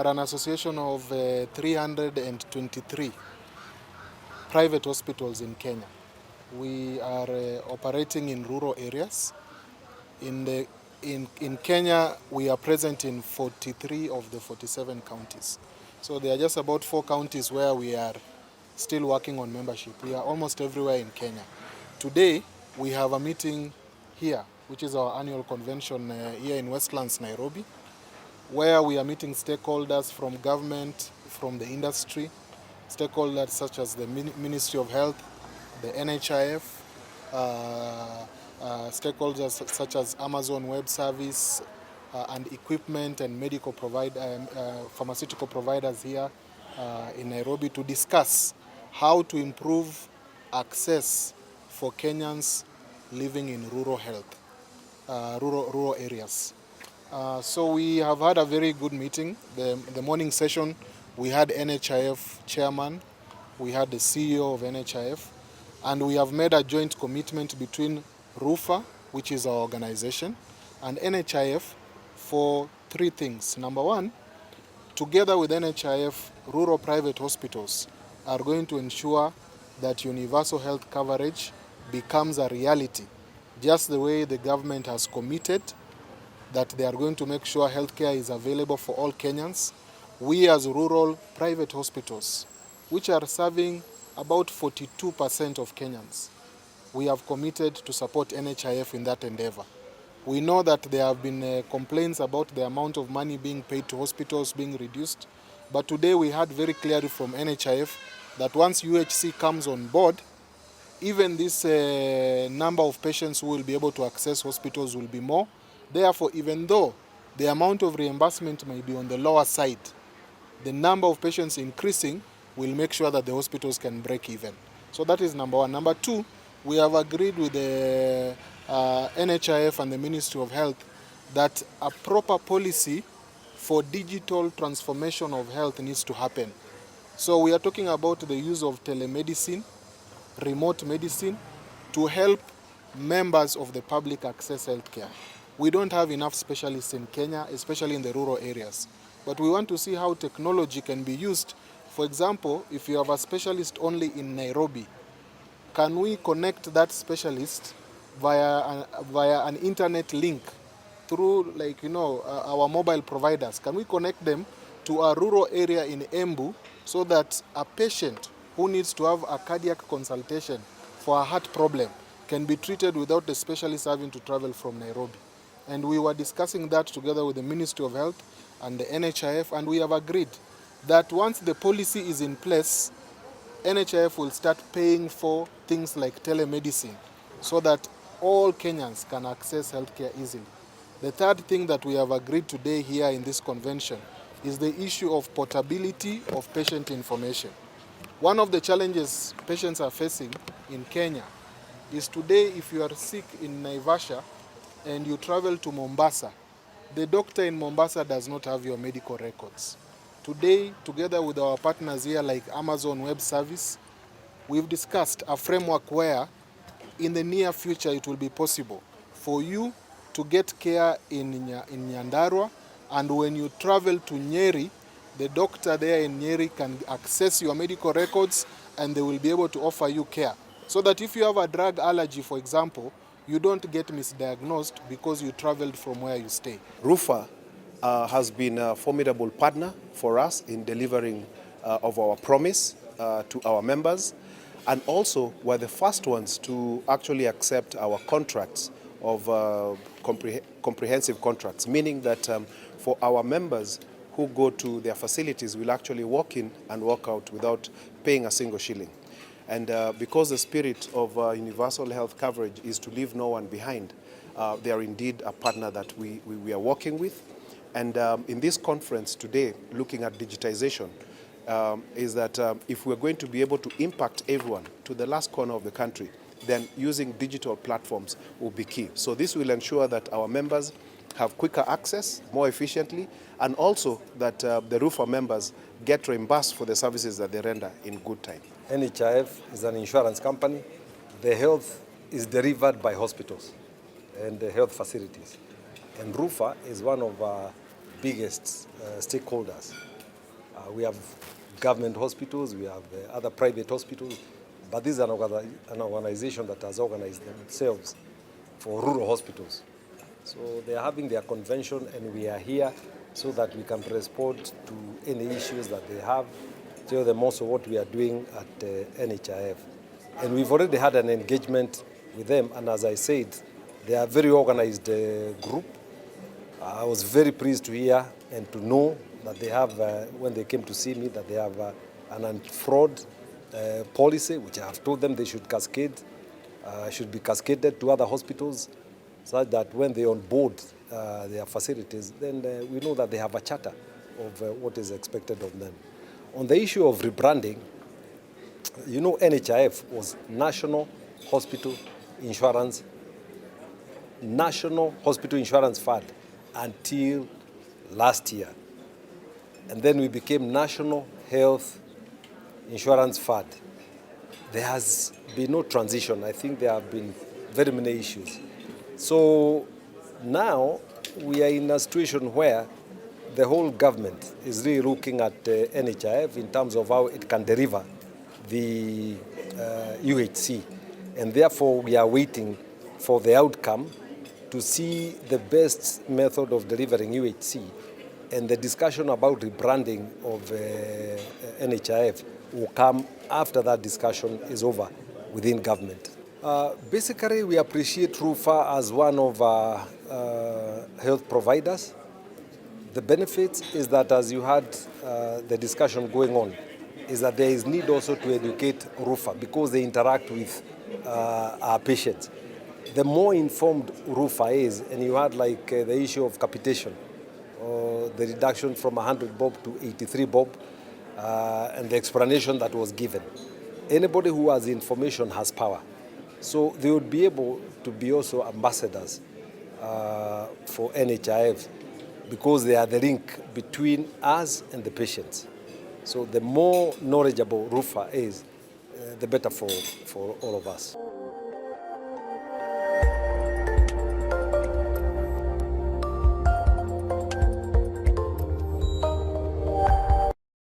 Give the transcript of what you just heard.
are an association of 323 private hospitals in Kenya. We are operating in rural areas. In Kenya, we are present in 43 of the 47 counties. So there are just about 4 counties where we are still working on membership. We are almost everywhere in Kenya. Today, we have a meeting here, which is our annual convention here in Westlands, Nairobi, where we are meeting stakeholders from government, from the industry, stakeholders such as the Ministry of Health, the NHIF, stakeholders such as Amazon Web Service, and equipment and medical pharmaceutical providers here in Nairobi to discuss how to improve access for Kenyans living in rural health, rural areas. So we have had a very good meeting. The morning session, we had NHIF chairman, we had the CEO of NHIF, and we have made a joint commitment between RUPHA, which is our organization, and NHIF for 3 things. Number 1, together with NHIF, rural private hospitals are going to ensure that universal health coverage becomes a reality, just the way the government has committed that they are going to make sure healthcare is available for all Kenyans. We as rural private hospitals, which are serving about 42% of Kenyans, we have committed to support NHIF in that endeavor. We know that there have been complaints about the amount of money being paid to hospitals being reduced, but today we heard very clearly from NHIF that once UHC comes on board, even this number of patients who will be able to access hospitals will be more. Therefore, even though the amount of reimbursement may be on the lower side, the number of patients increasing will make sure that the hospitals can break even. So that is number 1. Number 2, we have agreed with the NHIF and the Ministry of Health that a proper policy for digital transformation of health needs to happen. So we are talking about the use of telemedicine, remote medicine, to help members of the public access healthcare. We don't have enough specialists in Kenya, especially in the rural areas. But we want to see how technology can be used. For example, if you have a specialist only in Nairobi, can we connect that specialist via an internet link through, our mobile providers? Can we connect them to a rural area in Embu so that a patient who needs to have a cardiac consultation for a heart problem can be treated without the specialist having to travel from Nairobi? And we were discussing that together with the Ministry of Health and the NHIF, and we have agreed that once the policy is in place, NHIF will start paying for things like telemedicine so that all Kenyans can access healthcare easily. The third thing that we have agreed today here in this convention is the issue of portability of patient information. One of the challenges patients are facing in Kenya is today, if you are sick in Naivasha and you travel to Mombasa, the doctor in Mombasa does not have your medical records. Today, together with our partners here like Amazon Web Service, we've discussed a framework where in the near future it will be possible for you to get care in Nyandarua, and when you travel to Nyeri, the doctor there in Nyeri can access your medical records and they will be able to offer you care. So that if you have a drug allergy, for example, you don't get misdiagnosed because you traveled from where you stay. RUPHA has been a formidable partner for us in delivering of our promise to our members, and also we're the first ones to actually accept our contracts of comprehensive contracts, meaning that for our members who go to their facilities will actually walk in and walk out without paying a single shilling. And because the spirit of universal health coverage is to leave no one behind, they are indeed a partner that we are working with. And in this conference today, looking at digitization, is that if we're going to be able to impact everyone to the last corner of the country, then using digital platforms will be key. So this will ensure that our members have quicker access, more efficiently, and also that the RUPHA members get reimbursed for the services that they render in good time. NHIF is an insurance company. The health is delivered by hospitals and the health facilities. And RUPHA is one of our biggest stakeholders We have government hospitals, we have other private hospitals, but this is an organization that has organized themselves for rural hospitals. So they are having their convention, and we are here so that we can respond to any issues that they have, tell them also what we are doing at NHIF. And we've already had an engagement with them, and as I said, they are a very organized group. I was very pleased to hear and to know that they have, when they came to see me, that they have an anti-fraud policy, which I have told them they should cascade, should be cascaded to other hospitals, so that when they onboard their facilities, then we know that they have a charter of what is expected of them. On the issue of rebranding, you know, NHIF was National Hospital Insurance Fund until last year. And then we became National Health Insurance Fund. There has been no transition. I think there have been very many issues. So now we are in a situation where the whole government is really looking at NHIF in terms of how it can deliver the UHC. And therefore we are waiting for the outcome to see the best method of delivering UHC. And the discussion about rebranding of NHIF will come after that discussion is over within government. Basically, we appreciate RUPHA as one of our health providers. The benefit is that, as you had the discussion going on, is that there is need also to educate RUPHA because they interact with our patients. The more informed RUPHA is, and you had like the issue of capitation, the reduction from 100 bob to 83 bob, and the explanation that was given. Anybody who has information has power. So they would be able to be also ambassadors for NHIF because they are the link between us and the patients. So the more knowledgeable RUPHA is, the better for all of us.